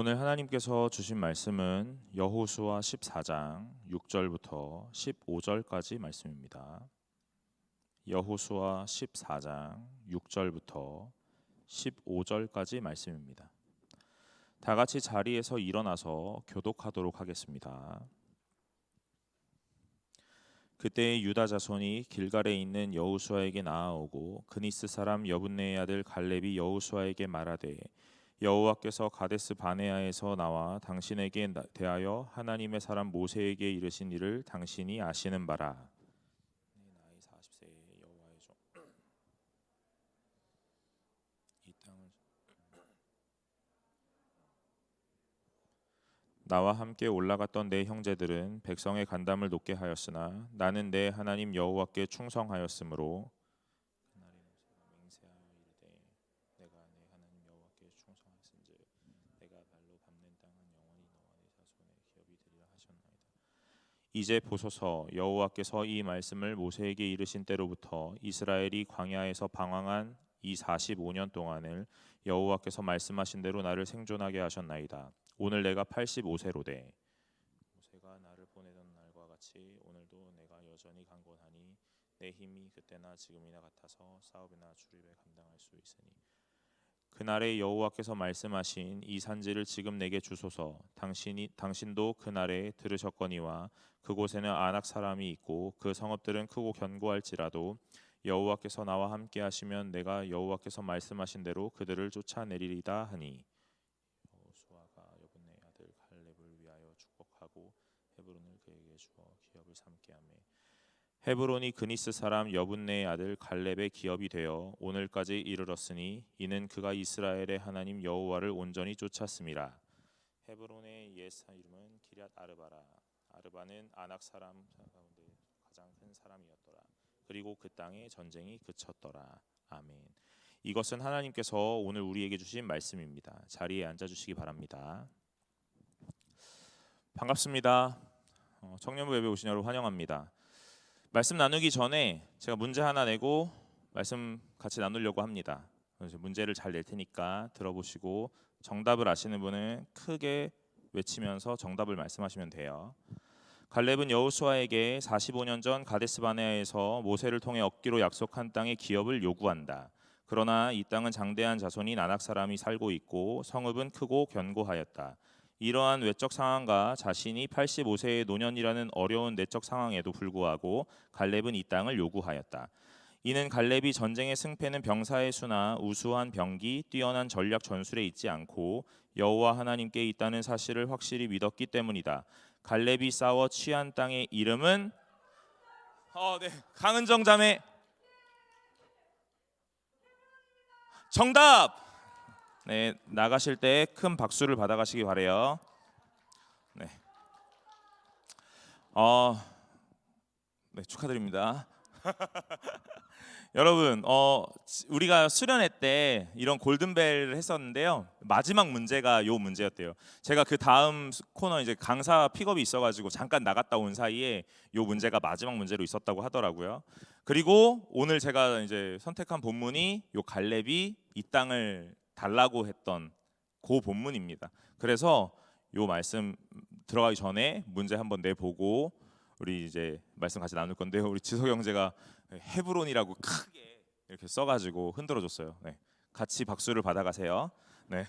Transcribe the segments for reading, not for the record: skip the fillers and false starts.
오늘 하나님께서 주신 말씀은 여호수아 14장 6절부터 15절까지 말씀입니다. 여호수아 14장 6절부터 15절까지 말씀입니다. 다 같이 자리에서 일어나서 교독하도록 하겠습니다. 그때 유다 자손이 길갈에 있는 여호수아에게 나아오고 그니스 사람 여분네의 아들 갈렙이 여호수아에게 말하되 여호와께서 가데스 바네아에서 나와 당신에게 대하여 하나님의 사람 모세에게 이르신 일을 당신이 아시는 바라. 나이 40세의 여호와의 종 이 땅을 나와 함께 올라갔던 내 형제들은 백성의 간담을 높게 하였으나 나는 내 하나님 여호와께 충성하였으므로 이제 보소서 여호와께서 이 말씀을 모세에게 이르신 때로부터 이스라엘이 광야에서 방황한 이 45년 동안을 여호와께서 말씀하신 대로 나를 생존하게 하셨나이다. 오늘 내가 85세로되 모세가 나를 보내던 날과 같이 오늘도 내가 여전히 강건하니 내 힘이 그때나 지금이나 같아서 사업이나 출입에 감당할 수 있으니 그날에 여호와께서 말씀하신 이 산지를 지금 내게 주소서. 당신도 그날에 들으셨거니와 그곳에는 아낙 사람이 있고 그 성읍들은 크고 견고할지라도 여호와께서 나와 함께 하시면 내가 여호와께서 말씀하신 대로 그들을 쫓아내리리다 하니 여호수아가 여분네 아들 갈렙을 위하여 축복하고 헤브론을 그에게 주어 기업을 삼게 하며 헤브론이 그니스 사람 여분네의 아들 갈렙의 기업이 되어 오늘까지 이르렀으니 이는 그가 이스라엘의 하나님 여호와를 온전히 쫓았음이라. 헤브론의 옛 이름은 기럇 아르바라. 아르바는 아낙 사람 가운데 가장 큰 사람이었더라. 그리고 그 땅에 전쟁이 그쳤더라. 아멘. 이것은 하나님께서 오늘 우리에게 주신 말씀입니다. 자리에 앉아 주시기 바랍니다. 반갑습니다. 청년부 예배 오신 여러분 환영합니다. 말씀 나누기 전에 제가 문제 하나 내고 말씀 같이 나누려고 합니다. 문제를 잘 낼 테니까 들어보시고 정답을 아시는 분은 크게 외치면서 정답을 말씀하시면 돼요. 갈렙은 여호수아에게 45년 전 가데스 바네아에서 모세를 통해 얻기로 약속한 땅의 기업을 요구한다. 그러나 이 땅은 장대한 자손인 아낙 사람이 살고 있고 성읍은 크고 견고하였다. 이러한 외적 상황과 자신이 85세의 노년이라는 어려운 내적 상황에도 불구하고 갈렙은 이 땅을 요구하였다. 이는 갈렙이 전쟁의 승패는 병사의 수나 우수한 병기, 뛰어난 전략 전술에 있지 않고 여호와 하나님께 있다는 사실을 확실히 믿었기 때문이다. 갈렙이 싸워 취한 땅의 이름은 강은정 자매 정답! 네, 나가실 때 큰 박수를 받아가시기 바래요. 네, 네 축하드립니다. 여러분, 우리가 수련회 때 이런 골든벨을 했었는데요. 마지막 문제가 요 문제였대요. 제가 그 다음 코너 이제 강사 픽업이 있어가지고 잠깐 나갔다 온 사이에 요 문제가 마지막 문제로 있었다고 하더라고요. 그리고 오늘 제가 이제 선택한 본문이 요 갈렙이 이 땅을 달라고 했던 그 본문입니다. 그래서 요 말씀 들어가기 전에 문제 한번 내보고 우리 이제 말씀 같이 나눌 건데요. 우리 지석 형제가 헤브론이라고 크게 이렇게 써가지고 흔들어줬어요. 네, 같이 박수를 받아가세요. 네.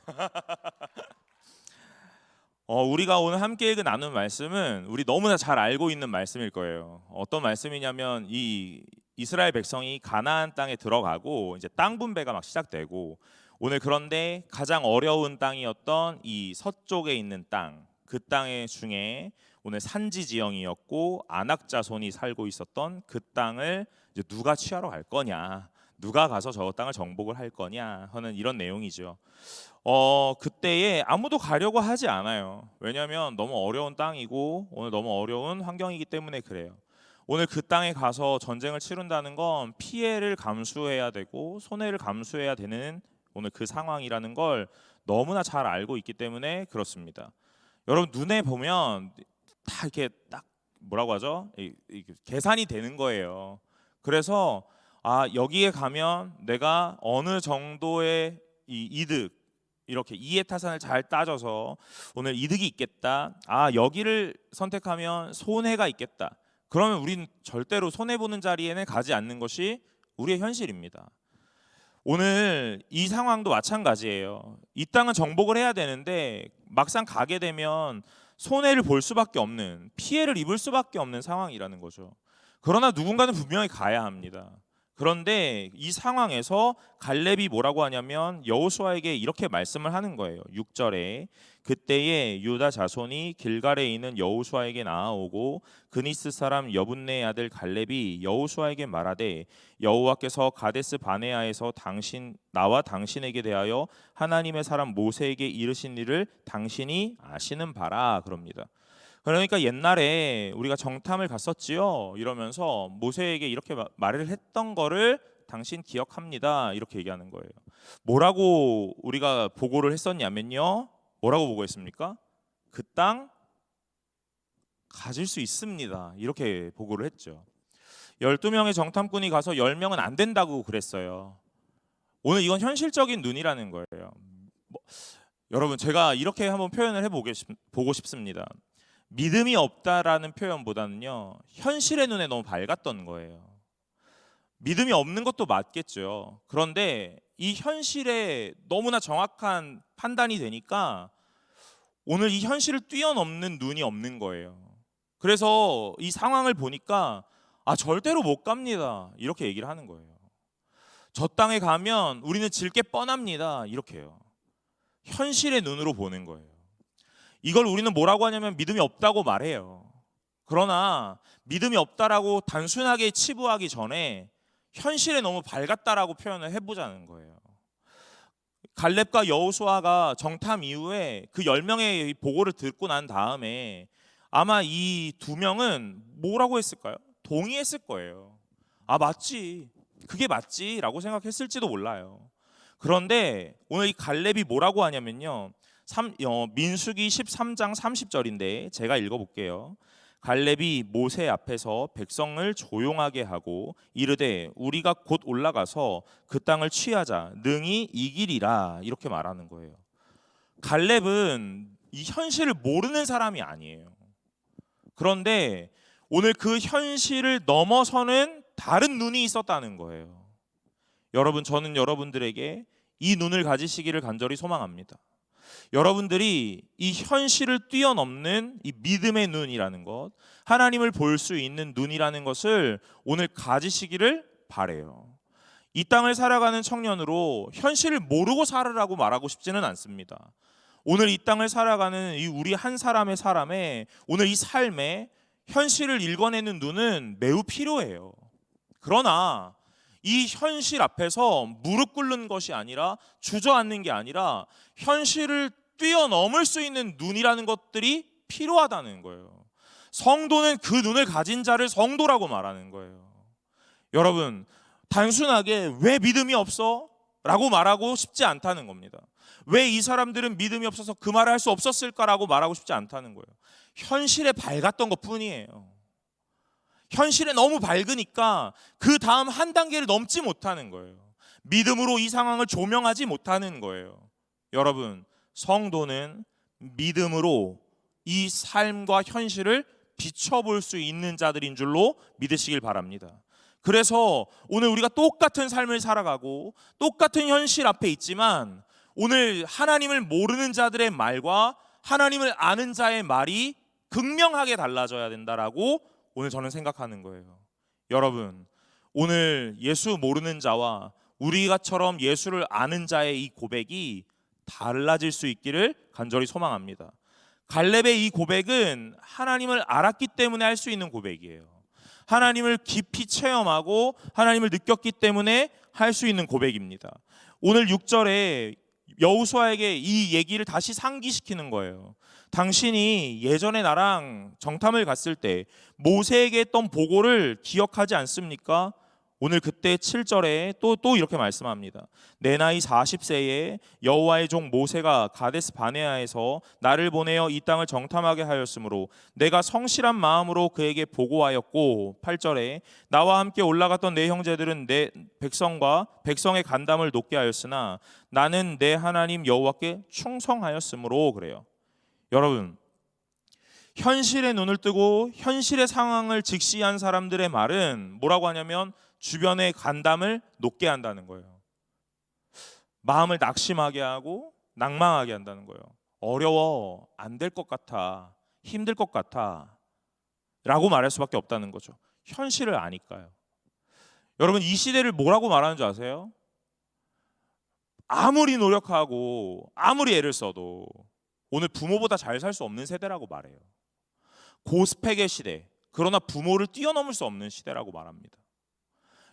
우리가 오늘 함께 나눈 말씀은 우리 너무나 잘 알고 있는 말씀일 거예요. 어떤 말씀이냐면 이 이스라엘 백성이 가나안 땅에 들어가고 이제 땅 분배가 막 시작되고 오늘 그런데 가장 어려운 땅이었던 이 서쪽에 있는 땅, 그 땅의 중에 오늘 산지 지형이었고 아낙 자손이 살고 있었던 그 땅을 이제 누가 취하러 갈 거냐, 누가 가서 저 땅을 정복을 할 거냐 하는 이런 내용이죠. 그때에 아무도 가려고 하지 않아요. 왜냐하면 너무 어려운 땅이고 오늘 너무 어려운 환경이기 때문에 그래요. 오늘 그 땅에 가서 전쟁을 치른다는 건 피해를 감수해야 되고 손해를 감수해야 되는 오늘 그 상황이라는 걸 너무나 잘 알고 있기 때문에 그렇습니다. 여러분 눈에 보면 다 이렇게 딱 뭐라고 하죠? 계산이 되는 거예요. 그래서 여기에 가면 내가 어느 정도의 이 이득 이렇게 이해타산을 잘 따져서 오늘 이득이 있겠다. 여기를 선택하면 손해가 있겠다. 그러면 우리는 절대로 손해보는 자리에는 가지 않는 것이 우리의 현실입니다. 오늘 이 상황도 마찬가지예요. 이 땅은 정복을 해야 되는데 막상 가게 되면 손해를 볼 수밖에 없는, 피해를 입을 수밖에 없는 상황이라는 거죠. 그러나 누군가는 분명히 가야 합니다. 그런데 이 상황에서 갈렙이 뭐라고 하냐면 여호수아에게 이렇게 말씀을 하는 거예요. 6절에 그때에 유다 자손이 길갈에 있는 여호수아에게 나아오고 그니스 사람 여분네의 아들 갈렙이 여호수아에게 말하되 여호와께서 가데스 바네아에서 나와 당신에게 대하여 하나님의 사람 모세에게 이르신 일을 당신이 아시는 바라 그럽니다. 그러니까 옛날에 우리가 정탐을 갔었지요 이러면서 모세에게 이렇게 말을 했던 거를 당신 기억합니다 이렇게 얘기하는 거예요. 뭐라고 우리가 보고를 했었냐면요, 뭐라고 보고했습니까? 그 땅 가질 수 있습니다 이렇게 보고를 했죠. 12명의 정탐꾼이 가서 10명은 안 된다고 그랬어요. 오늘 이건 현실적인 눈이라는 거예요. 여러분 제가 이렇게 한번 표현을 해보고 싶습니다. 믿음이 없다라는 표현보다는요, 현실의 눈에 너무 밝았던 거예요. 믿음이 없는 것도 맞겠죠. 그런데 이 현실에 너무나 정확한 판단이 되니까 오늘 이 현실을 뛰어넘는 눈이 없는 거예요. 그래서 이 상황을 보니까 절대로 못 갑니다 이렇게 얘기를 하는 거예요. 저 땅에 가면 우리는 질 게 뻔합니다 이렇게 해요. 현실의 눈으로 보는 거예요. 이걸 우리는 뭐라고 하냐면 믿음이 없다고 말해요. 그러나 믿음이 없다라고 단순하게 치부하기 전에 현실에 너무 밝았다라고 표현을 해보자는 거예요. 갈렙과 여호수아가 정탐 이후에 그 10명의 보고를 듣고 난 다음에 아마 이 두 명은 뭐라고 했을까요? 동의했을 거예요. 맞지, 그게 맞지 라고 생각했을지도 몰라요. 그런데 오늘 이 갈렙이 뭐라고 하냐면요, 민수기 13장 30절인데 제가 읽어볼게요. 갈렙이 모세 앞에서 백성을 조용하게 하고 이르되 우리가 곧 올라가서 그 땅을 취하자 능히 이기리라 이렇게 말하는 거예요. 갈렙은 이 현실을 모르는 사람이 아니에요. 그런데 오늘 그 현실을 넘어서는 다른 눈이 있었다는 거예요. 여러분, 저는 여러분들에게 이 눈을 가지시기를 간절히 소망합니다. 여러분들이 이 현실을 뛰어넘는 이 믿음의 눈이라는 것, 하나님을 볼 수 있는 눈이라는 것을 오늘 가지시기를 바래요. 이 땅을 살아가는 청년으로 현실을 모르고 살으라고 말하고 싶지는 않습니다. 오늘 이 땅을 살아가는 이 우리 한 사람의 삶에 오늘 이 삶에 현실을 읽어내는 눈은 매우 필요해요. 그러나 이 현실 앞에서 무릎 꿇는 것이 아니라, 주저앉는 게 아니라 현실을 뛰어넘을 수 있는 눈이라는 것들이 필요하다는 거예요. 성도는 그 눈을 가진 자를 성도라고 말하는 거예요. 여러분, 단순하게 왜 믿음이 없어? 라고 말하고 싶지 않다는 겁니다. 왜 이 사람들은 믿음이 없어서 그 말을 할 수 없었을까라고 말하고 싶지 않다는 거예요. 현실에 밝았던 것 뿐이에요. 현실에 너무 밝으니까 그 다음 한 단계를 넘지 못하는 거예요. 믿음으로 이 상황을 조명하지 못하는 거예요. 여러분, 성도는 믿음으로 이 삶과 현실을 비춰볼 수 있는 자들인 줄로 믿으시길 바랍니다. 그래서 오늘 우리가 똑같은 삶을 살아가고 똑같은 현실 앞에 있지만 오늘 하나님을 모르는 자들의 말과 하나님을 아는 자의 말이 극명하게 달라져야 된다라고 오늘 저는 생각하는 거예요. 여러분, 오늘 예수 모르는 자와 우리가처럼 예수를 아는 자의 이 고백이 달라질 수 있기를 간절히 소망합니다. 갈렙의 이 고백은 하나님을 알았기 때문에 할 수 있는 고백이에요. 하나님을 깊이 체험하고 하나님을 느꼈기 때문에 할 수 있는 고백입니다. 오늘 6절에 여호수아에게 이 얘기를 다시 상기시키는 거예요. 당신이 예전에 나랑 정탐을 갔을 때 모세에게 했던 보고를 기억하지 않습니까? 오늘 그때 7절에 또 이렇게 말씀합니다. 내 나이 40세에 여호와의 종 모세가 가데스 바네아에서 나를 보내어 이 땅을 정탐하게 하였으므로 내가 성실한 마음으로 그에게 보고하였고, 8절에 나와 함께 올라갔던 내 형제들은 내 백성과 백성의 간담을 높게 하였으나 나는 내 하나님 여호와께 충성하였으므로. 그래요. 여러분, 현실의 눈을 뜨고 현실의 상황을 직시한 사람들의 말은 뭐라고 하냐면 주변의 간담을 높게 한다는 거예요. 마음을 낙심하게 하고 낭망하게 한다는 거예요. 어려워, 안 될 것 같아, 힘들 것 같아 라고 말할 수밖에 없다는 거죠. 현실을 아니까요. 여러분, 이 시대를 뭐라고 말하는 줄 아세요? 아무리 노력하고 아무리 애를 써도 오늘 부모보다 잘 살 수 없는 세대라고 말해요. 고스펙의 시대, 그러나 부모를 뛰어넘을 수 없는 시대라고 말합니다.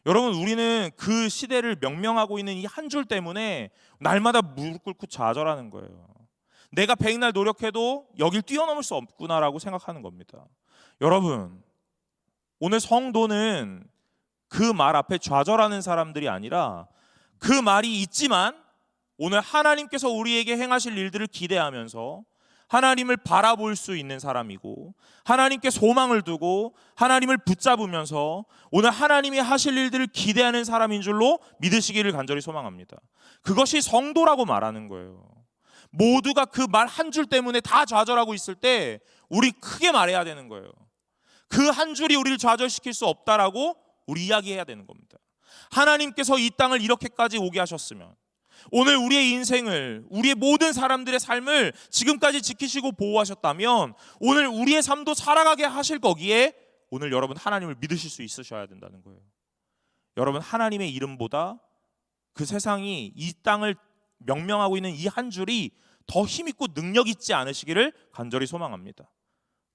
여러분, 우리는 그 시대를 명명하고 있는 이 한 줄 때문에 날마다 무릎 꿇고 좌절하는 거예요. 내가 백날 노력해도 여길 뛰어넘을 수 없구나라고 생각하는 겁니다. 여러분, 오늘 성도는 그 말 앞에 좌절하는 사람들이 아니라 그 말이 있지만 오늘 하나님께서 우리에게 행하실 일들을 기대하면서 하나님을 바라볼 수 있는 사람이고, 하나님께 소망을 두고 하나님을 붙잡으면서 오늘 하나님이 하실 일들을 기대하는 사람인 줄로 믿으시기를 간절히 소망합니다. 그것이 성도라고 말하는 거예요. 모두가 그 말 한 줄 때문에 다 좌절하고 있을 때 우리 크게 말해야 되는 거예요. 그 한 줄이 우리를 좌절시킬 수 없다라고 우리 이야기해야 되는 겁니다. 하나님께서 이 땅을 이렇게까지 오게 하셨으면, 오늘 우리의 인생을, 우리의 모든 사람들의 삶을 지금까지 지키시고 보호하셨다면 오늘 우리의 삶도 살아가게 하실 거기에 오늘 여러분 하나님을 믿으실 수 있으셔야 된다는 거예요. 여러분, 하나님의 이름보다 그 세상이 이 땅을 명명하고 있는 이 한 줄이 더 힘있고 능력 있지 않으시기를 간절히 소망합니다.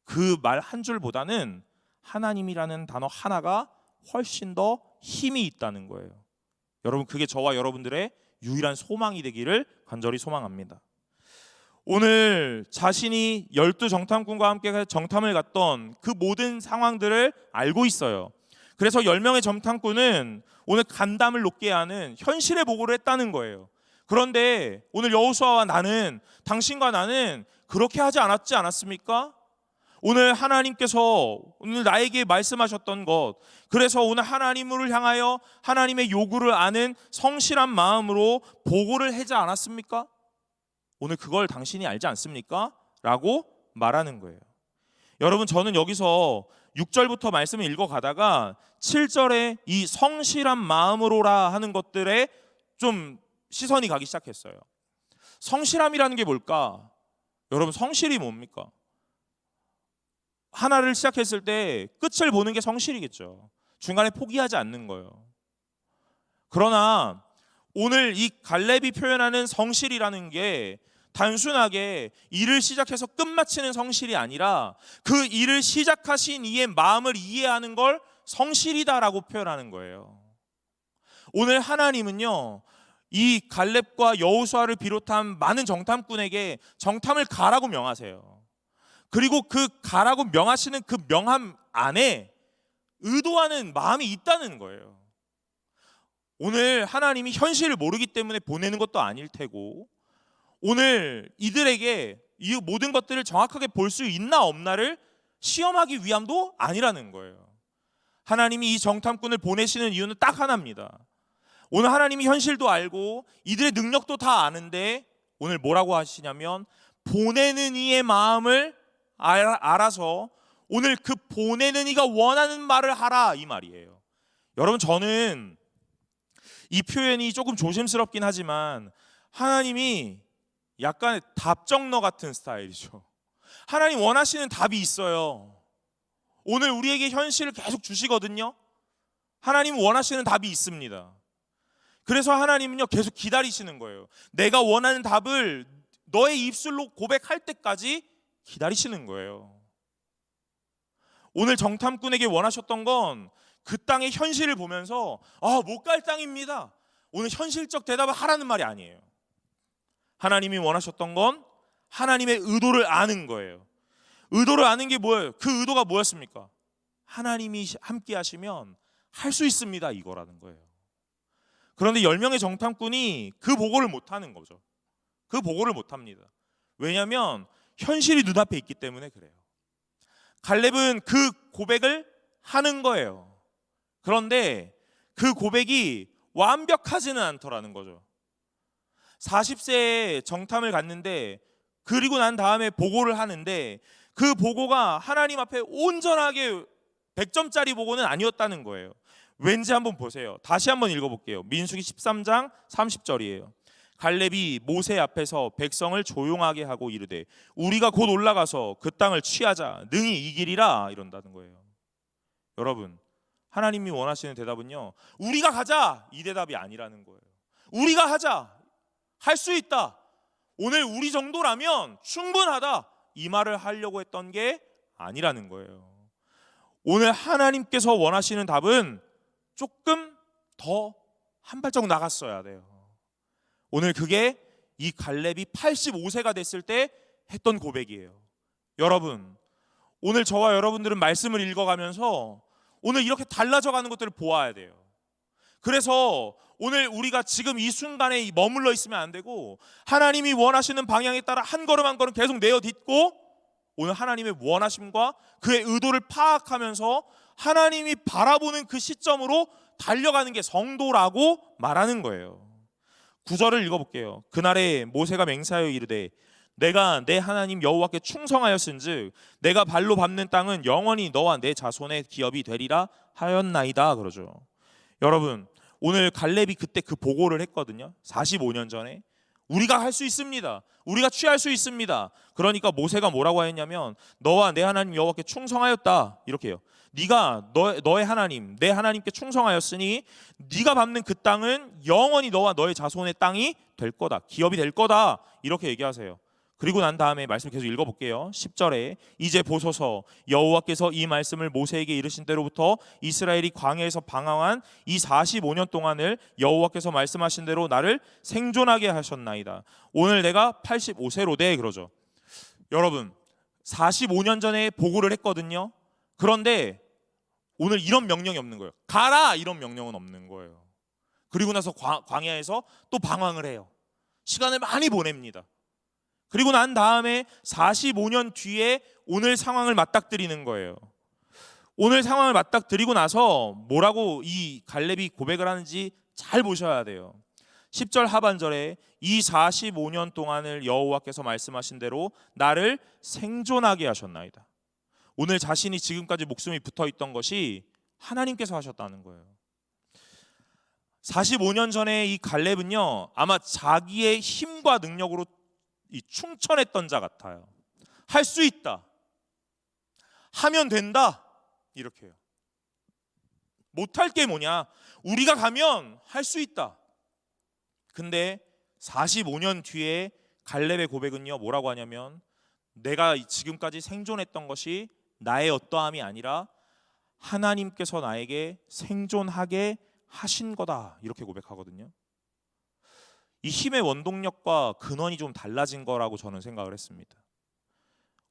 그 말 한 줄보다는 하나님이라는 단어 하나가 훨씬 더 힘이 있다는 거예요. 여러분, 그게 저와 여러분들의 유일한 소망이 되기를 간절히 소망합니다. 오늘 자신이 12 정탐꾼과 함께 정탐을 갔던 그 모든 상황들을 알고 있어요. 그래서 10명의 정탐꾼은 오늘 간담을 높게 하는 현실의 보고를 했다는 거예요. 그런데 오늘 여호수아와 나는, 당신과 나는 그렇게 하지 않았습니까? 오늘 하나님께서 오늘 나에게 말씀하셨던 것, 그래서 오늘 하나님을 향하여 하나님의 요구를 아는 성실한 마음으로 보고를 하지 않았습니까? 오늘 그걸 당신이 알지 않습니까? 라고 말하는 거예요. 여러분, 저는 여기서 6절부터 말씀을 읽어가다가 7절에 이 성실한 마음으로라 하는 것들에 좀 시선이 가기 시작했어요. 성실함이라는 게 뭘까? 여러분, 성실이 뭡니까? 하나를 시작했을 때 끝을 보는 게 성실이겠죠. 중간에 포기하지 않는 거예요. 그러나 오늘 이 갈렙이 표현하는 성실이라는 게 단순하게 일을 시작해서 끝마치는 성실이 아니라 그 일을 시작하신 이의 마음을 이해하는 걸 성실이다라고 표현하는 거예요. 오늘 하나님은요, 이 갈렙과 여호수아를 비롯한 많은 정탐꾼에게 정탐을 가라고 명하세요. 그리고 그 가라고 명하시는 그 명함 안에 의도하는 마음이 있다는 거예요. 오늘 하나님이 현실을 모르기 때문에 보내는 것도 아닐 테고, 오늘 이들에게 이 모든 것들을 정확하게 볼 수 있나 없나를 시험하기 위함도 아니라는 거예요. 하나님이 이 정탐꾼을 보내시는 이유는 딱 하나입니다. 오늘 하나님이 현실도 알고 이들의 능력도 다 아는데 오늘 뭐라고 하시냐면 보내는 이의 마음을 알아서 오늘 그 보내는 이가 원하는 말을 하라, 이 말이에요. 여러분, 저는 이 표현이 조금 조심스럽긴 하지만 하나님이 약간 답정너 같은 스타일이죠. 하나님 원하시는 답이 있어요. 오늘 우리에게 현실을 계속 주시거든요. 하나님 원하시는 답이 있습니다. 그래서 하나님은요, 계속 기다리시는 거예요. 내가 원하는 답을 너의 입술로 고백할 때까지 기다리시는 거예요. 오늘 정탐꾼에게 원하셨던 건 그 땅의 현실을 보면서 못 갈 땅입니다, 오늘 현실적 대답을 하라는 말이 아니에요. 하나님이 원하셨던 건 하나님의 의도를 아는 거예요. 의도를 아는 게 뭐예요? 그 의도가 뭐였습니까? 하나님이 함께 하시면 할 수 있습니다 이거라는 거예요. 그런데 10명의 정탐꾼이 그 보고를 못하는 거죠. 그 보고를 못합니다. 왜냐하면 현실이 눈앞에 있기 때문에 그래요. 갈렙은 그 고백을 하는 거예요. 그런데 그 고백이 완벽하지는 않더라는 거죠. 40세에 정탐을 갔는데 그리고 난 다음에 보고를 하는데 그 보고가 하나님 앞에 온전하게 100점짜리 보고는 아니었다는 거예요. 왠지 한번 보세요. 다시 한번 읽어볼게요. 민수기 13장 30절이에요. 갈렙이 모세 앞에서 백성을 조용하게 하고 이르되 우리가 곧 올라가서 그 땅을 취하자 능히 이기리라 이런다는 거예요. 여러분, 하나님이 원하시는 대답은요, 우리가 가자 이 대답이 아니라는 거예요. 우리가 하자, 할 수 있다, 오늘 우리 정도라면 충분하다, 이 말을 하려고 했던 게 아니라는 거예요. 오늘 하나님께서 원하시는 답은 조금 더 한 발짝 나갔어야 돼요. 오늘 그게 이 갈렙이 85세가 됐을 때 했던 고백이에요. 여러분, 오늘 저와 여러분들은 말씀을 읽어가면서 오늘 이렇게 달라져가는 것들을 보아야 돼요. 그래서 오늘 우리가 지금 이 순간에 머물러 있으면 안 되고 하나님이 원하시는 방향에 따라 한 걸음 한 걸음 계속 내어딛고 오늘 하나님의 원하심과 그의 의도를 파악하면서 하나님이 바라보는 그 시점으로 달려가는 게 성도라고 말하는 거예요. 9절을 읽어볼게요. 그날에 모세가 맹세하여 이르되 내가 내 하나님 여호와께 충성하였은즉 내가 발로 밟는 땅은 영원히 너와 내 자손의 기업이 되리라 하였나이다 그러죠. 여러분, 오늘 갈렙이 그때 그 보고를 했거든요. 45년 전에 우리가 할 수 있습니다. 우리가 취할 수 있습니다. 그러니까 모세가 뭐라고 했냐면 너와 내 하나님 여호와께 충성하였다 이렇게 해요. 네가 너의 하나님 내 하나님께 충성하였으니 네가 밟는 그 땅은 영원히 너와 너의 자손의 땅이 될 거다, 기업이 될 거다 이렇게 얘기하세요. 그리고 난 다음에 말씀 계속 읽어볼게요. 10절에 이제 보소서 여호와께서 이 말씀을 모세에게 이르신 때로부터 이스라엘이 광야에서 방황한 이 45년 동안을 여호와께서 말씀하신 대로 나를 생존하게 하셨나이다. 오늘 내가 85세로 돼 그러죠. 여러분, 45년 전에 보고를 했거든요. 그런데 오늘 이런 명령이 없는 거예요. 가라 이런 명령은 없는 거예요. 그리고 나서 광야에서 또 방황을 해요. 시간을 많이 보냅니다. 그리고 난 다음에 45년 뒤에 오늘 상황을 맞닥뜨리는 거예요. 오늘 상황을 맞닥뜨리고 나서 뭐라고 이 갈렙이 고백을 하는지 잘 보셔야 돼요. 10절 하반절에 이 45년 동안을 여호와께서 말씀하신 대로 나를 생존하게 하셨나이다. 오늘 자신이 지금까지 목숨이 붙어있던 것이 하나님께서 하셨다는 거예요. 45년 전에 이 갈렙은요 아마 자기의 힘과 능력으로 충천했던 자 같아요. 할 수 있다, 하면 된다 이렇게 해요. 못할 게 뭐냐, 우리가 가면 할 수 있다. 근데 45년 뒤에 갈렙의 고백은요 뭐라고 하냐면 내가 지금까지 생존했던 것이 나의 어떠함이 아니라 하나님께서 나에게 생존하게 하신 거다 이렇게 고백하거든요. 이 힘의 원동력과 근원이 좀 달라진 거라고 저는 생각을 했습니다.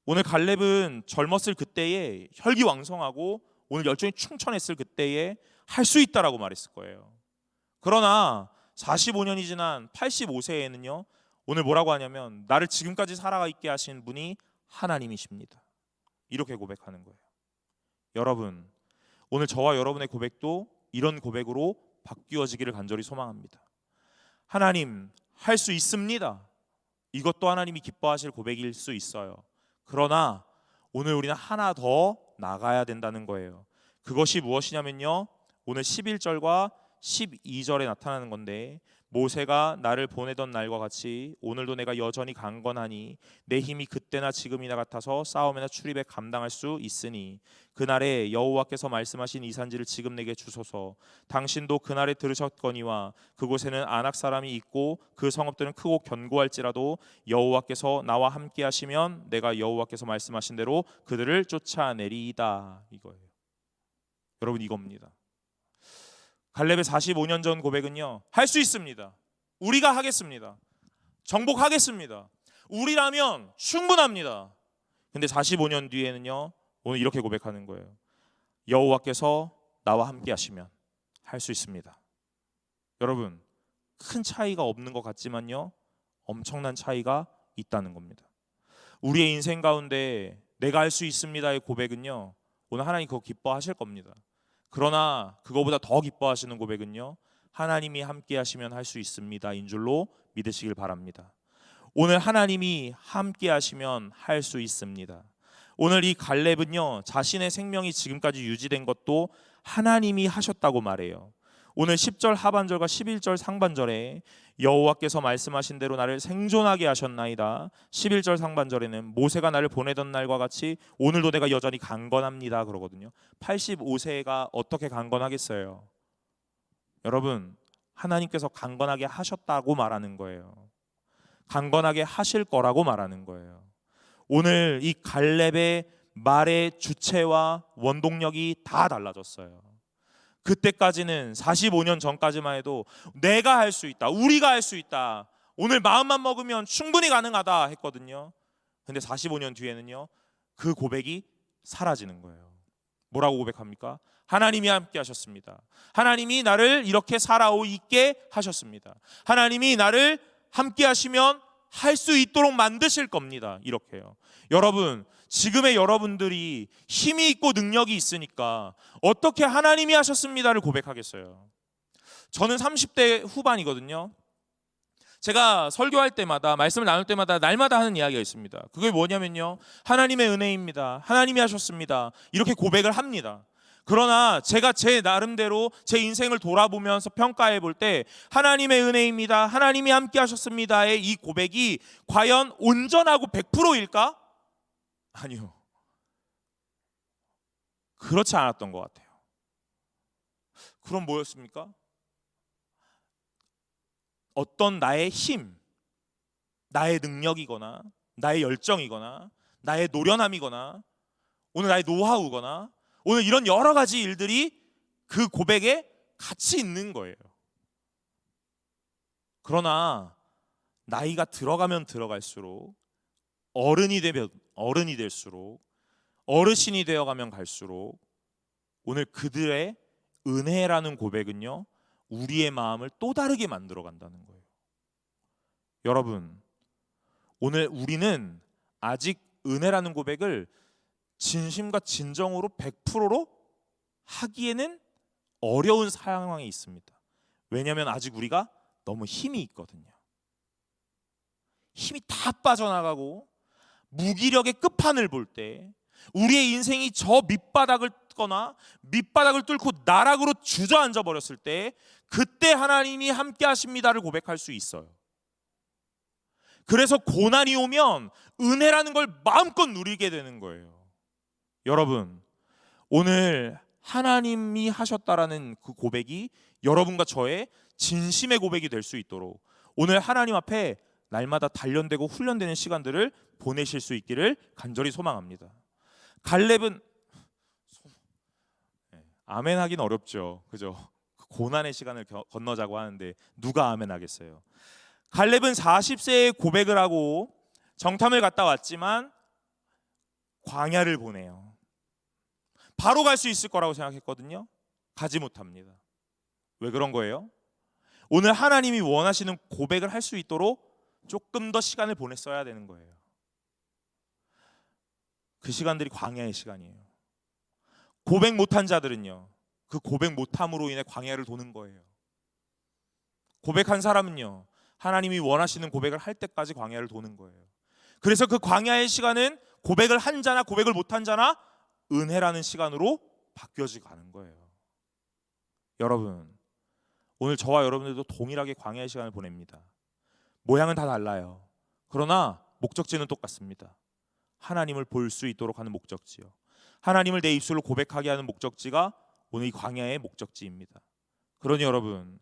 오늘 갈렙은 젊었을 그때에 혈기왕성하고 오늘 열정이 충천했을 그때에 할 수 있다라고 말했을 거예요. 그러나 45년이 지난 85세에는요 오늘 뭐라고 하냐면 나를 지금까지 살아있게 하신 분이 하나님이십니다 이렇게 고백하는 거예요. 여러분, 오늘 저와 여러분의 고백도 이런 고백으로 바뀌어지기를 간절히 소망합니다. 하나님, 할 수 있습니다. 이것도 하나님이 기뻐하실 고백일 수 있어요. 그러나 오늘 우리는 하나 더 나가야 된다는 거예요. 그것이 무엇이냐면요 오늘 11절과 12절에 나타나는 건데 모세가 나를 보내던 날과 같이 오늘도 내가 여전히 강건하니 내 힘이 그때나 지금이나 같아서 싸움이나 출입에 감당할 수 있으니 그날에 여호와께서 말씀하신 이 산지를 지금 내게 주소서. 당신도 그날에 들으셨거니와 그곳에는 아낙 사람이 있고 그 성읍들은 크고 견고할지라도 여호와께서 나와 함께 하시면 내가 여호와께서 말씀하신 대로 그들을 쫓아내리이다 이거예요. 여러분, 이겁니다. 갈렙의 45년 전 고백은요 할 수 있습니다. 우리가 하겠습니다. 정복하겠습니다. 우리라면 충분합니다. 근데 45년 뒤에는요 오늘 이렇게 고백하는 거예요. 여호와께서 나와 함께 하시면 할 수 있습니다. 여러분, 큰 차이가 없는 것 같지만요, 엄청난 차이가 있다는 겁니다. 우리의 인생 가운데 내가 할 수 있습니다의 고백은요, 오늘 하나님 그거 기뻐하실 겁니다. 그러나 그거보다 더 기뻐하시는 고백은요, 하나님이 함께 하시면 할 수 있습니다 인 줄로 믿으시길 바랍니다. 오늘 하나님이 함께 하시면 할 수 있습니다. 오늘 이 갈렙은요, 자신의 생명이 지금까지 유지된 것도 하나님이 하셨다고 말해요. 오늘 10절 하반절과 11절 상반절에 여호와께서 말씀하신 대로 나를 생존하게 하셨나이다. 11절 상반절에는 모세가 나를 보내던 날과 같이 오늘도 내가 여전히 강건합니다 그러거든요. 85세가 어떻게 강건하겠어요? 여러분, 하나님께서 강건하게 하셨다고 말하는 거예요. 강건하게 하실 거라고 말하는 거예요. 오늘 이 갈렙의 말의 주체와 원동력이 다 달라졌어요. 그때까지는 45년 전까지만 해도 내가 할 수 있다, 우리가 할 수 있다, 오늘 마음만 먹으면 충분히 가능하다 했거든요. 근데 45년 뒤에는요, 그 고백이 사라지는 거예요. 뭐라고 고백합니까? 하나님이 함께 하셨습니다. 하나님이 나를 이렇게 살아오게 하셨습니다. 하나님이 나를 함께 하시면 할 수 있도록 만드실 겁니다. 이렇게요. 여러분, 지금의 여러분들이 힘이 있고 능력이 있으니까 어떻게 하나님이 하셨습니다를 고백하겠어요? 저는 30대 후반이거든요. 제가 설교할 때마다, 말씀을 나눌 때마다 날마다 하는 이야기가 있습니다. 그게 뭐냐면요, 하나님의 은혜입니다, 하나님이 하셨습니다, 이렇게 고백을 합니다. 그러나 제가 제 나름대로 제 인생을 돌아보면서 평가해 볼 때 하나님의 은혜입니다, 하나님이 함께 하셨습니다의 이 고백이 과연 온전하고 100%일까? 아니요, 그렇지 않았던 것 같아요. 그럼 뭐였습니까? 어떤 나의 힘, 나의 능력이거나 나의 열정이거나 나의 노련함이거나 오늘 나의 노하우거나 오늘 이런 여러 가지 일들이 그 고백에 같이 있는 거예요. 그러나 나이가 들어가면 들어갈수록, 어른이 되면 어른이 될수록, 어르신이 되어가면 갈수록 오늘 그들의 은혜라는 고백은요, 우리의 마음을 또 다르게 만들어 간다는 거예요. 여러분, 오늘 우리는 아직 은혜라는 고백을 진심과 진정으로 100%로 하기에는 어려운 상황에 있습니다. 왜냐하면 아직 우리가 너무 힘이 있거든요. 힘이 다 빠져나가고 무기력의 끝판을 볼 때, 우리의 인생이 저 밑바닥을 거나 밑바닥을 뚫고 나락으로 주저앉아 버렸을 때, 그때 하나님이 함께 하십니다를 고백할 수 있어요. 그래서 고난이 오면 은혜라는 걸 마음껏 누리게 되는 거예요. 여러분, 오늘 하나님이 하셨다라는 그 고백이 여러분과 저의 진심의 고백이 될 수 있도록 오늘 하나님 앞에 날마다 단련되고 훈련되는 시간들을 보내실 수 있기를 간절히 소망합니다. 갈렙은 아멘 하긴 어렵죠, 그죠? 고난의 시간을 건너자고 하는데 누가 아멘 하겠어요? 갈렙은 40세에 고백을 하고 정탐을 갔다 왔지만 광야를 보내요. 바로 갈 수 있을 거라고 생각했거든요. 가지 못합니다. 왜 그런 거예요? 오늘 하나님이 원하시는 고백을 할 수 있도록 조금 더 시간을 보냈어야 되는 거예요. 그 시간들이 광야의 시간이에요. 고백 못한 자들은요, 그 고백 못함으로 인해 광야를 도는 거예요. 고백한 사람은요, 하나님이 원하시는 고백을 할 때까지 광야를 도는 거예요. 그래서 그 광야의 시간은 고백을 한 자나 고백을 못한 자나 은혜라는 시간으로 바뀌어져 가는 거예요. 여러분, 오늘 저와 여러분들도 동일하게 광야의 시간을 보냅니다. 모양은 다 달라요. 그러나 목적지는 똑같습니다. 하나님을 볼 수 있도록 하는 목적지요. 하나님을 내 입술로 고백하게 하는 목적지가 오늘 이 광야의 목적지입니다. 그러니 여러분,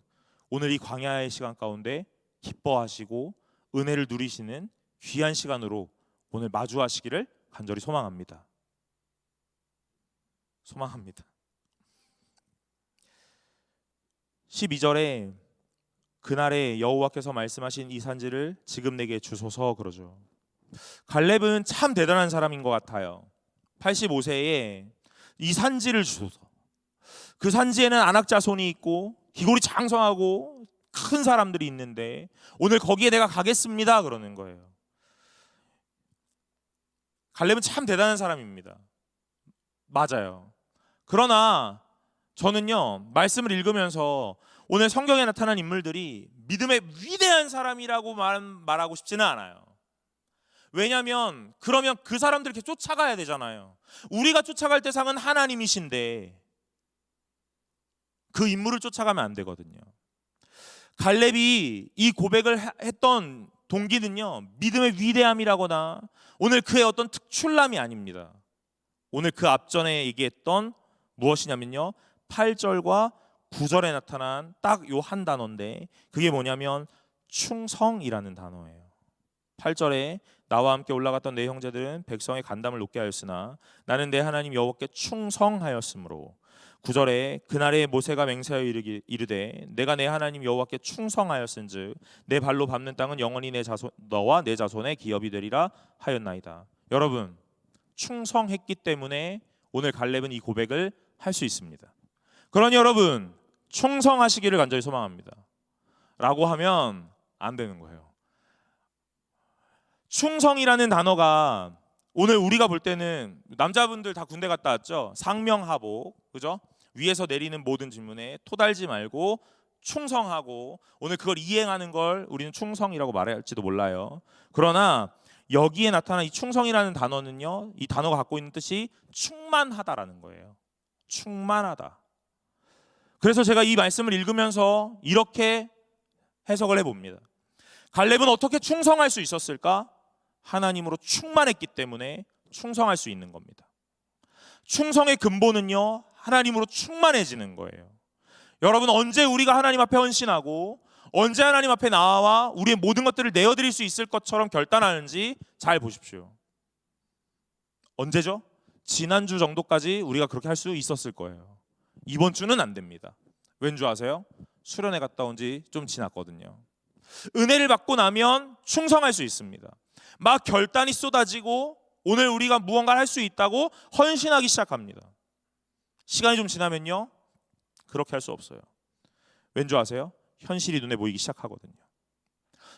오늘 이 광야의 시간 가운데 기뻐하시고 은혜를 누리시는 귀한 시간으로 오늘 마주하시기를 간절히 소망합니다. 소망합니다. 12절에 그날에 여호와께서 말씀하신 이 산지를 지금 내게 주소서 그러죠. 갈렙은 참 대단한 사람인 것 같아요. 85세에 이 산지를 주소서. 그 산지에는 아낙 자손이 있고 기골이 장성하고 큰 사람들이 있는데 오늘 거기에 내가 가겠습니다 그러는 거예요. 갈렙은 참 대단한 사람입니다. 맞아요. 그러나 저는요, 말씀을 읽으면서 오늘 성경에 나타난 인물들이 믿음의 위대한 사람이라고 말하고 싶지는 않아요. 왜냐하면 그러면 그 사람들 이렇게 쫓아가야 되잖아요. 우리가 쫓아갈 대상은 하나님이신데 그 인물을 쫓아가면 안 되거든요. 갈렙이 이 고백을 했던 동기는요, 믿음의 위대함이라거나 오늘 그의 어떤 특출남이 아닙니다. 오늘 그 앞전에 얘기했던 무엇이냐면요, 8절과 9절에 나타난 딱 요 한 단어인데 그게 뭐냐면 충성이라는 단어예요. 8절에 나와 함께 올라갔던 내 형제들은 백성의 간담을 높게 하였으나 나는 내 하나님 여호와께 충성하였으므로, 9절에 그날에 모세가 맹세하여 이르되 내가 내 하나님 여호와께 충성하였은즉 내 발로 밟는 땅은 영원히 너와 내 자손의 기업이 되리라 하였나이다. 여러분, 충성했기 때문에 오늘 갈렙은 이 고백을 할 수 있습니다. 그러니 여러분, 충성하시기를 간절히 소망합니다 라고 하면 안 되는 거예요. 충성이라는 단어가 오늘 우리가 볼 때는 남자분들 다 군대 갔다 왔죠. 상명하복, 그죠? 위에서 내리는 모든 질문에 토달지 말고 충성하고, 오늘 그걸 이행하는 걸 우리는 충성이라고 말할지도 몰라요. 그러나 여기에 나타난 이 충성이라는 단어는요, 이 단어가 갖고 있는 뜻이 충만하다라는 거예요. 충만하다. 그래서 제가 이 말씀을 읽으면서 이렇게 해석을 해봅니다. 갈렙은 어떻게 충성할 수 있었을까? 하나님으로 충만했기 때문에 충성할 수 있는 겁니다. 충성의 근본은요, 하나님으로 충만해지는 거예요. 여러분, 언제 우리가 하나님 앞에 헌신하고 언제 하나님 앞에 나와 우리의 모든 것들을 내어드릴 수 있을 것처럼 결단하는지 잘 보십시오. 언제죠? 지난주 정도까지 우리가 그렇게 할 수 있었을 거예요. 이번 주는 안 됩니다. 왠 줄 아세요? 수련회 갔다 온 지 좀 지났거든요. 은혜를 받고 나면 충성할 수 있습니다. 막 결단이 쏟아지고 오늘 우리가 무언가를 할 수 있다고 헌신하기 시작합니다. 시간이 좀 지나면요, 그렇게 할 수 없어요. 왠 줄 아세요? 현실이 눈에 보이기 시작하거든요.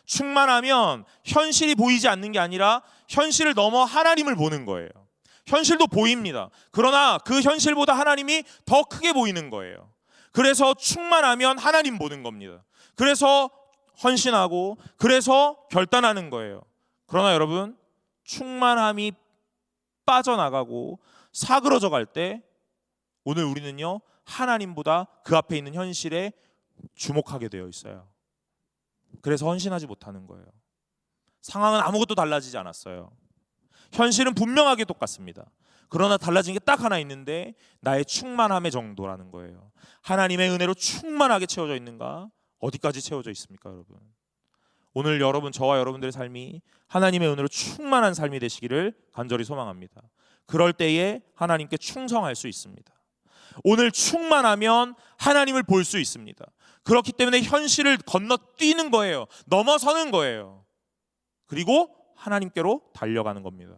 충만하면 현실이 보이지 않는 게 아니라 현실을 넘어 하나님을 보는 거예요. 현실도 보입니다. 그러나 그 현실보다 하나님이 더 크게 보이는 거예요. 그래서 충만하면 하나님 보는 겁니다. 그래서 헌신하고 그래서 결단하는 거예요. 그러나 여러분, 충만함이 빠져나가고 사그러져 갈 때 오늘 우리는요, 하나님보다 그 앞에 있는 현실에 주목하게 되어 있어요. 그래서 헌신하지 못하는 거예요. 상황은 아무것도 달라지지 않았어요. 현실은 분명하게 똑같습니다. 그러나 달라진 게 딱 하나 있는데 나의 충만함의 정도라는 거예요. 하나님의 은혜로 충만하게 채워져 있는가? 어디까지 채워져 있습니까, 여러분? 오늘 여러분, 저와 여러분들의 삶이 하나님의 은혜로 충만한 삶이 되시기를 간절히 소망합니다. 그럴 때에 하나님께 충성할 수 있습니다. 오늘 충만하면 하나님을 볼 수 있습니다. 그렇기 때문에 현실을 건너뛰는 거예요. 넘어서는 거예요. 그리고 하나님께로 달려가는 겁니다.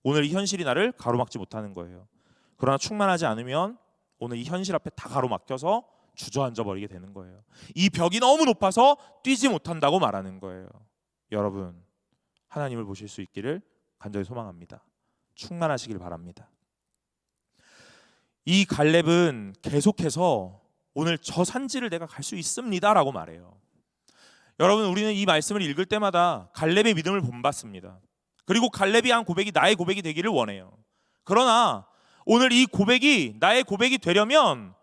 오늘 이 현실이 나를 가로막지 못하는 거예요. 그러나 충만하지 않으면 오늘 이 현실 앞에 다 가로막혀서 주저앉아 버리게 되는 거예요. 이 벽이 너무 높아서 뛰지 못한다고 말하는 거예요. 여러분, 하나님을 보실 수 있기를 간절히 소망합니다. 충만하시길 바랍니다. 이 갈렙은 계속해서 오늘 저 산지를 내가 갈 수 있습니다 라고 말해요. 여러분, 우리는 이 말씀을 읽을 때마다 갈렙의 믿음을 본받습니다. 그리고 갈렙이 한 고백이 나의 고백이 되기를 원해요. 그러나 오늘 이 고백이 나의 고백이 되려면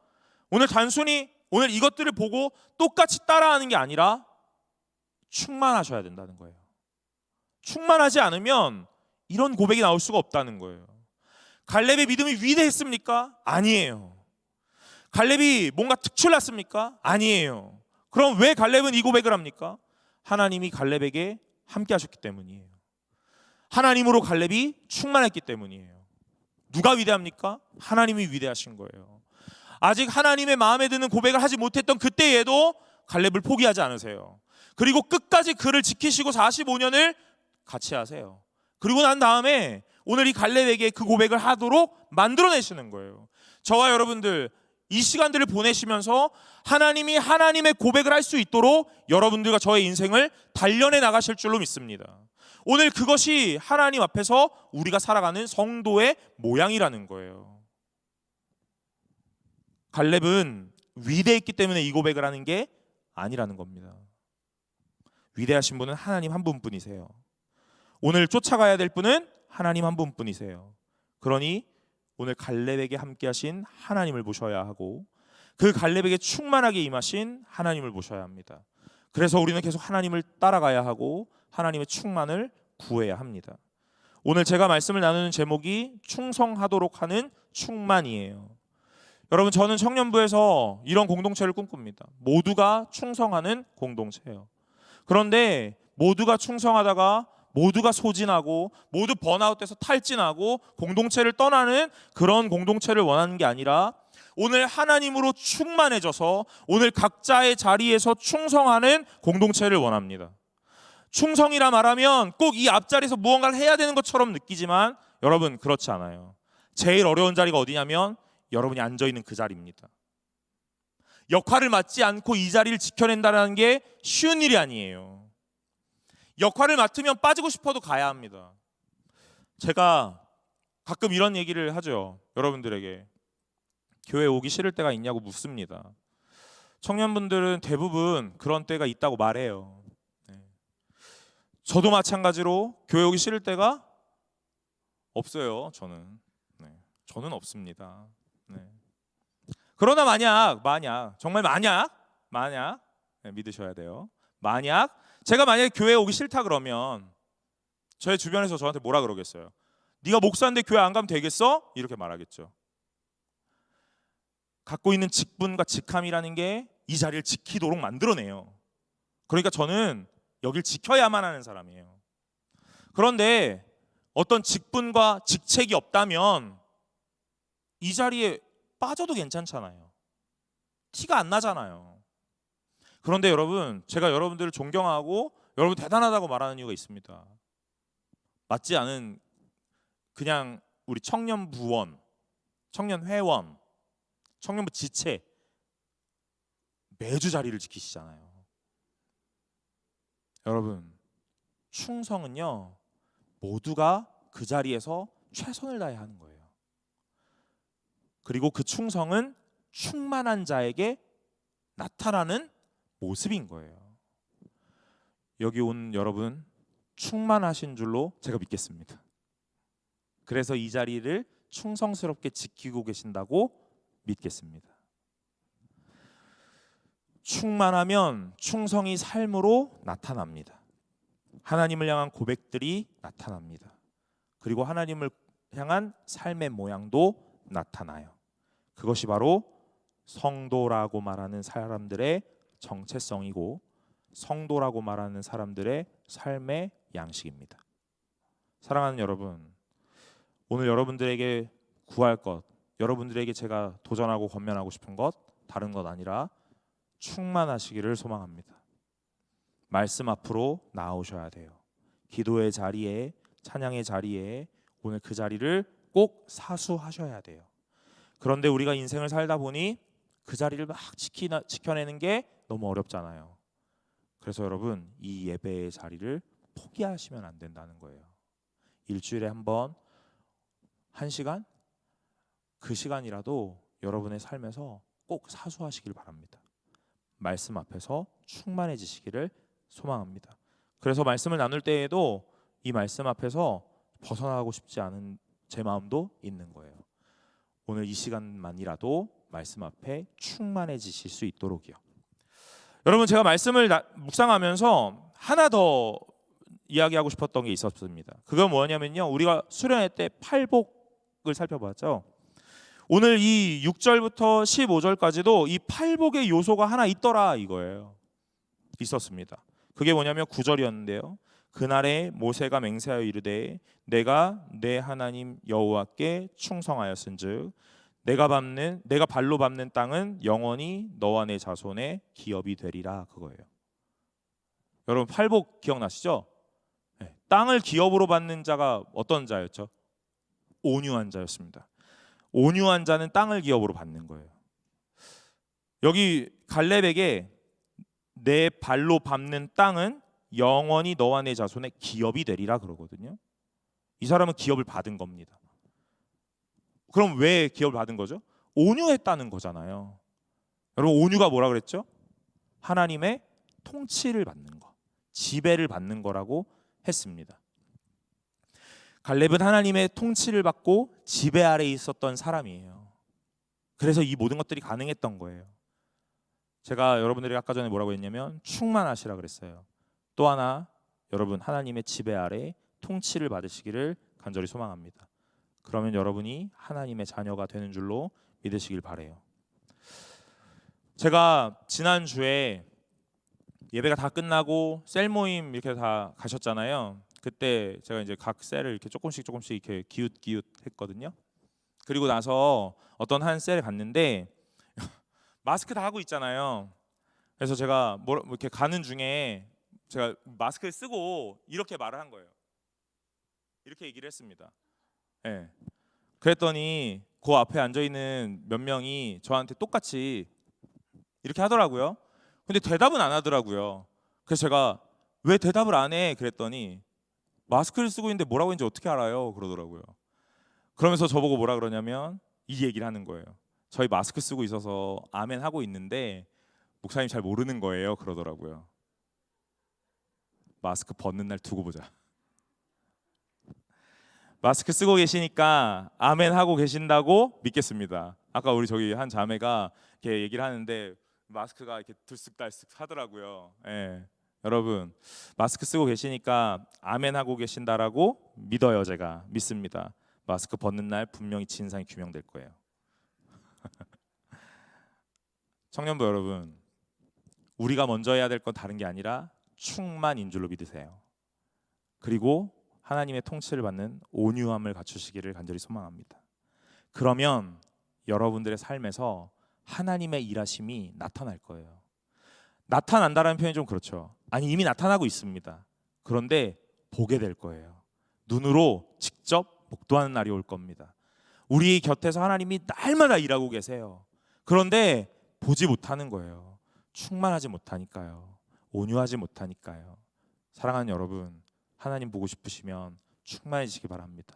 오늘 단순히 오늘 이것들을 보고 똑같이 따라하는 게 아니라 충만하셔야 된다는 거예요. 충만하지 않으면 이런 고백이 나올 수가 없다는 거예요. 갈렙의 믿음이 위대했습니까? 아니에요. 갈렙이 뭔가 특출났습니까? 아니에요. 그럼 왜 갈렙은 이 고백을 합니까? 하나님이 갈렙에게 함께 하셨기 때문이에요. 하나님으로 갈렙이 충만했기 때문이에요. 누가 위대합니까? 하나님이 위대하신 거예요. 아직 하나님의 마음에 드는 고백을 하지 못했던 그때에도 갈렙을 포기하지 않으세요. 그리고 끝까지 그를 지키시고 45년을 같이 하세요. 그리고 난 다음에 오늘 이 갈렙에게 그 고백을 하도록 만들어내시는 거예요. 저와 여러분들, 이 시간들을 보내시면서 하나님이 하나님의 고백을 할 수 있도록 여러분들과 저의 인생을 단련해 나가실 줄로 믿습니다. 오늘 그것이 하나님 앞에서 우리가 살아가는 성도의 모양이라는 거예요. 갈렙은 위대했기 때문에 이 고백을 하는 게 아니라는 겁니다. 위대하신 분은 하나님 한 분뿐이세요. 오늘 쫓아가야 될 분은 하나님 한 분뿐이세요. 그러니 오늘 갈렙에게 함께 하신 하나님을 모셔야 하고 그 갈렙에게 충만하게 임하신 하나님을 모셔야 합니다. 그래서 우리는 계속 하나님을 따라가야 하고 하나님의 충만을 구해야 합니다. 오늘 제가 말씀을 나누는 제목이 충성하도록 하는 충만이에요. 여러분, 저는 청년부에서 이런 공동체를 꿈꿉니다. 모두가 충성하는 공동체예요. 그런데 모두가 충성하다가 모두가 소진하고 모두 번아웃돼서 탈진하고 공동체를 떠나는 그런 공동체를 원하는 게 아니라 오늘 하나님으로 충만해져서 오늘 각자의 자리에서 충성하는 공동체를 원합니다. 충성이라 말하면 꼭 이 앞자리에서 무언가를 해야 되는 것처럼 느끼지만 여러분, 그렇지 않아요. 제일 어려운 자리가 어디냐면 여러분이 앉아있는 그 자리입니다. 역할을 맡지 않고 이 자리를 지켜낸다는 게 쉬운 일이 아니에요. 역할을 맡으면 빠지고 싶어도 가야 합니다. 제가 가끔 이런 얘기를 하죠. 여러분들에게 교회 오기 싫을 때가 있냐고 묻습니다. 청년분들은 대부분 그런 때가 있다고 말해요. 저도 마찬가지로 교회 오기 싫을 때가 없어요. 저는 없습니다. 그러나 정말 만약 믿으셔야 돼요. 제가 만약에 교회에 오기 싫다 그러면 저의 주변에서 저한테 뭐라 그러겠어요? 네가 목사인데 교회 안 가면 되겠어? 이렇게 말하겠죠. 갖고 있는 직분과 직함이라는 게 이 자리를 지키도록 만들어내요. 그러니까 저는 여길 지켜야만 하는 사람이에요. 그런데 어떤 직분과 직책이 없다면 이 자리에 빠져도 괜찮잖아요. 티가 안 나잖아요. 그런데 여러분, 제가 여러분들을 존경하고 여러분 대단하다고 말하는 이유가 있습니다. 맞지 않은 그냥 우리 청년부원, 청년회원, 청년부 지체 매주 자리를 지키시잖아요. 여러분, 충성은요 모두가 그 자리에서 최선을 다해야 하는 거예요. 그리고 그 충성은 충만한 자에게 나타나는 모습인 거예요. 여기 온 여러분 충만하신 줄로 제가 믿겠습니다. 그래서 이 자리를 충성스럽게 지키고 계신다고 믿겠습니다. 충만하면 충성이 삶으로 나타납니다. 하나님을 향한 고백들이 나타납니다. 그리고 하나님을 향한 삶의 모양도 나타나요. 그것이 바로 성도라고 말하는 사람들의 정체성이고 성도라고 말하는 사람들의 삶의 양식입니다. 사랑하는 여러분, 오늘 여러분들에게 구할 것, 여러분들에게 제가 도전하고 권면하고 싶은 것 다른 것 아니라 충만하시기를 소망합니다. 말씀 앞으로 나오셔야 돼요. 기도의 자리에, 찬양의 자리에 오늘 그 자리를 꼭 사수하셔야 돼요. 그런데 우리가 인생을 살다 보니 그 자리를 막 지켜내는 게 너무 어렵잖아요. 그래서 여러분, 이 예배의 자리를 포기하시면 안 된다는 거예요. 일주일에 한 번, 1시간? 그 시간이라도 여러분의 삶에서 꼭 사수하시길 바랍니다. 말씀 앞에서 충만해지시기를 소망합니다. 그래서 말씀을 나눌 때에도 이 말씀 앞에서 벗어나고 싶지 않은 제 마음도 있는 거예요. 오늘 이 시간만이라도 말씀 앞에 충만해지실 수 있도록이요. 여러분, 제가 말씀을 묵상하면서 하나 더 이야기하고 싶었던 게 있었습니다. 그건 뭐냐면요, 우리가 수련회 때 팔복을 살펴봤죠. 오늘 이 6절부터 15절까지도 이 팔복의 요소가 하나 있더라 이거예요. 있었습니다. 그게 뭐냐면 9절이었는데요. 그날에 모세가 맹세하여 이르되 내가 내 하나님 여호와께 충성하였은즉 내가 발로 밟는 땅은 영원히 너와 내 자손의 기업이 되리라, 그거예요. 여러분, 팔복 기억나시죠? 네. 땅을 기업으로 받는 자가 어떤 자였죠? 온유한 자였습니다. 온유한 자는 땅을 기업으로 받는 거예요. 여기 갈렙에게 내 발로 밟는 땅은 영원히 너와 내 자손의 기업이 되리라 그러거든요. 이 사람은 기업을 받은 겁니다. 그럼 왜 기업을 받은 거죠? 온유했다는 거잖아요. 여러분, 온유가 뭐라 그랬죠? 하나님의 통치를 받는 거, 지배를 받는 거라고 했습니다. 갈렙은 하나님의 통치를 받고 지배 아래에 있었던 사람이에요. 그래서 이 모든 것들이 가능했던 거예요. 제가 여러분들이 아까 전에 뭐라고 했냐면 충만하시라 그랬어요. 또 하나, 여러분 하나님의 지배 아래 통치를 받으시기를 간절히 소망합니다. 그러면 여러분이 하나님의 자녀가 되는 줄로 믿으시길 바래요. 제가 지난주에 예배가 다 끝나고 셀 모임 이렇게 다 가셨잖아요. 그때 제가 이제 각 셀을 이렇게 조금씩 이렇게 기웃기웃 했거든요. 그리고 나서 어떤 한 셀에 갔는데 마스크 다 하고 있잖아요. 그래서 제가 이렇게 가는 중에 제가 마스크를 쓰고 이렇게 말을 한 거예요. 이렇게 얘기를 했습니다. 네. 그랬더니 그 앞에 앉아 있는 몇 명이 저한테 똑같이 이렇게 하더라고요. 근데 대답은 안 하더라고요. 그래서 제가 왜 대답을 안 해? 그랬더니 마스크를 쓰고 있는데 뭐라고 했는지 어떻게 알아요? 그러더라고요. 그러면서 저보고 뭐라 그러냐면 이 얘기를 하는 거예요. 저희 마스크 쓰고 있어서 아멘 하고 있는데 목사님 잘 모르는 거예요. 그러더라고요. 마스크 벗는 날 두고 보자. 마스크 쓰고 계시니까 아멘 하고 계신다고 믿겠습니다. 아까 우리 저기 한 자매가 이렇게 얘기를 하는데 마스크가 이렇게 들쓱달쓱 하더라고요. 예. 여러분, 마스크 쓰고 계시니까 아멘 하고 계신다라고 믿어요. 제가 믿습니다. 마스크 벗는 날 분명히 진상이 규명될 거예요. 청년부 여러분, 우리가 먼저 해야 될 건 다른 게 아니라 충만인 줄로 믿으세요. 그리고 하나님의 통치를 받는 온유함을 갖추시기를 간절히 소망합니다. 그러면 여러분들의 삶에서 하나님의 일하심이 나타날 거예요. 나타난다라는 표현이 좀 그렇죠. 아니, 이미 나타나고 있습니다. 그런데 보게 될 거예요. 눈으로 직접 목도하는 날이 올 겁니다. 우리 곁에서 하나님이 날마다 일하고 계세요. 그런데 보지 못하는 거예요. 충만하지 못하니까요. 온유하지 못하니까요. 사랑하는 여러분, 하나님 보고 싶으시면 충만해지기 바랍니다.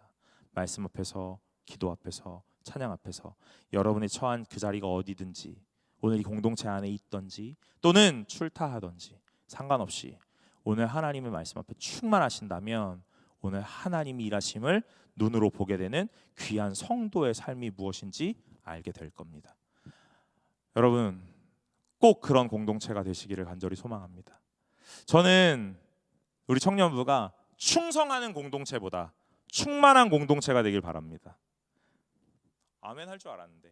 말씀 앞에서, 기도 앞에서, 찬양 앞에서 여러분이 처한 그 자리가 어디든지, 오늘 이 공동체 안에 있던지 또는 출타하던지 상관없이 오늘 하나님의 말씀 앞에 충만하신다면 오늘 하나님이 일하심을 눈으로 보게 되는 귀한 성도의 삶이 무엇인지 알게 될 겁니다. 여러분, 꼭 그런 공동체가 되시기를 간절히 소망합니다. 저는 우리 청년부가 충성하는 공동체보다 충만한 공동체가 되길 바랍니다. 아멘 할 줄 알았는데.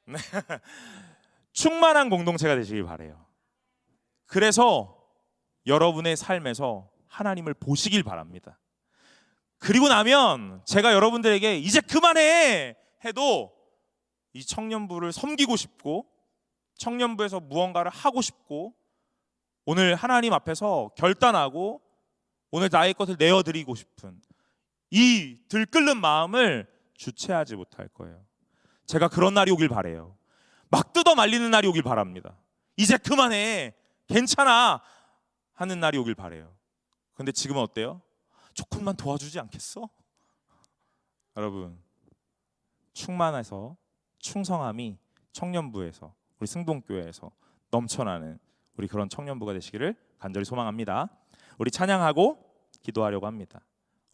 네. 충만한 공동체가 되시길 바래요. 그래서 여러분의 삶에서 하나님을 보시길 바랍니다. 그리고 나면 제가 여러분들에게 이제 그만해 해도 이 청년부를 섬기고 싶고 청년부에서 무언가를 하고 싶고 오늘 하나님 앞에서 결단하고 오늘 나의 것을 내어드리고 싶은 이 들끓는 마음을 주체하지 못할 거예요. 제가 그런 날이 오길 바래요. 막 뜯어 말리는 날이 오길 바랍니다. 이제 그만해, 괜찮아 하는 날이 오길 바래요. 근데 지금은 어때요? 조금만 도와주지 않겠어? 여러분, 충만해서 충성함이 청년부에서 우리 승동교회에서 넘쳐나는 우리 그런 청년부가 되시기를 간절히 소망합니다. 우리 찬양하고 기도하려고 합니다.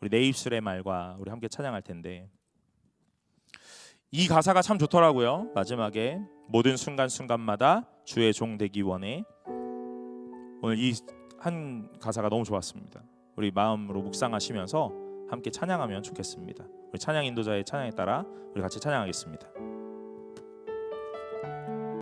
우리 내 입술의 말과 우리 함께 찬양할 텐데 이 가사가 참 좋더라고요. 마지막에 모든 순간순간마다 주의 종 되기 원해. 오늘 이 한 가사가 너무 좋았습니다. 우리 마음으로 묵상하시면서 함께 찬양하면 좋겠습니다. 우리 찬양 인도자의 찬양에 따라 우리 같이 찬양하겠습니다.